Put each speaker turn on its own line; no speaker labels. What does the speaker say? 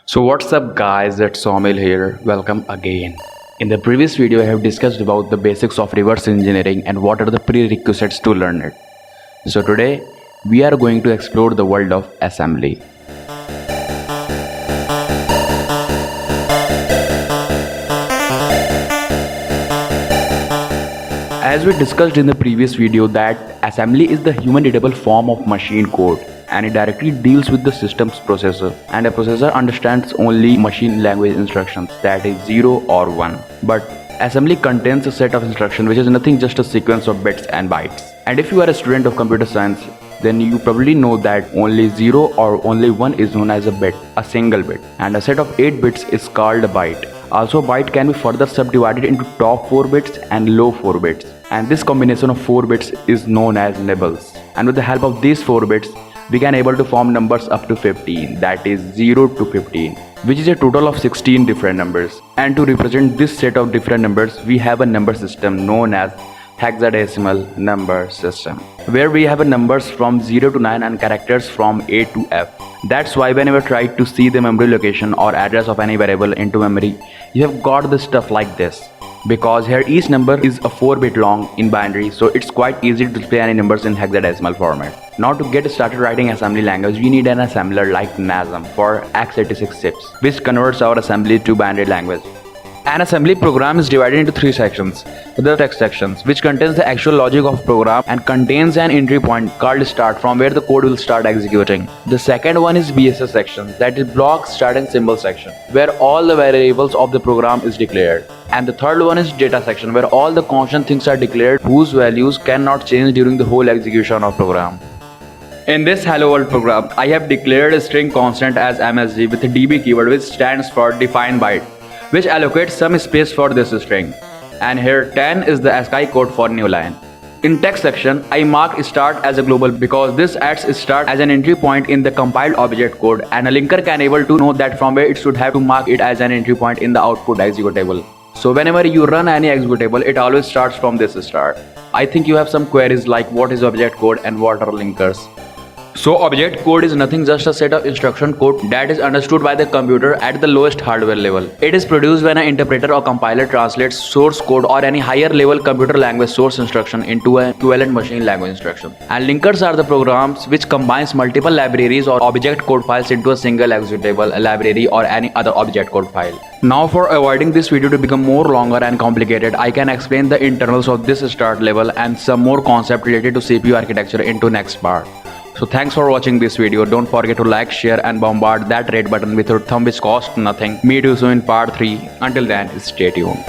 So what's up guys, it's Somil here. Welcome again. In the previous video I have discussed about the basics of reverse engineering and what are the prerequisites to learn it. So today we are going to explore the world of assembly. As we discussed in the previous video that assembly is the human readable form of machine code and it directly deals with the system's processor, and a processor understands only machine language instructions, that is 0 or 1. But assembly contains a set of instructions which is nothing just a sequence of bits and bytes. And if you are a student of computer science, then you probably know that only 0 or only 1 is known as a bit, a single bit, and a set of 8 bits is called a byte. Also, byte can be further subdivided into top 4 bits and low 4 bits, and this combination of 4 bits is known as nibbles. And with the help of these 4 bits, we can able to form numbers up to 15, that is 0 to 15, which is a total of 16 different numbers. And to represent this set of different numbers, we have a number system known as hexadecimal number system, where we have numbers from 0 to 9 and characters from A to F. That's why whenever try to see the memory location or address of any variable into memory, you have got the stuff like this. Because here each number is a 4-bit long in binary, so it's quite easy to display any numbers in hexadecimal format. Now to get started writing assembly language, we need an assembler like NASM for x86 chips, which converts our assembly to binary language. An assembly program is divided into 3 sections. The text sections, which contains the actual logic of program and contains an entry point called start from where the code will start executing. The second one is BSS section, that is block start and symbol section, where all the variables of the program is declared. And the third one is data section, where all the constant things are declared whose values cannot change during the whole execution of program. In this hello world program, I have declared a string constant as MSG with a DB keyword, which stands for defined byte, which allocates some space for this string. And here 10 is the ASCII code for new line. In text section, I mark start as a global because this adds start as an entry point in the compiled object code, and a linker can able to know that from where it should have to mark it as an entry point in the output executable. So whenever you run any executable, it always starts from this start. I think you have some queries like what is object code and what are linkers. So object code is nothing just a set of instruction code that is understood by the computer at the lowest hardware level. It is produced when an interpreter or compiler translates source code or any higher level computer language source instruction into an equivalent machine language instruction. And linkers are the programs which combines multiple libraries or object code files into a single executable, a library or any other object code file. Now for avoiding this video to become more longer and complicated, I can explain the internals of this start level and some more concept related to CPU architecture into next part. So thanks for watching this video. Don't forget to like, share and bombard that red button with your thumb, which costs nothing. Meet you soon in part 3. Until then, stay tuned.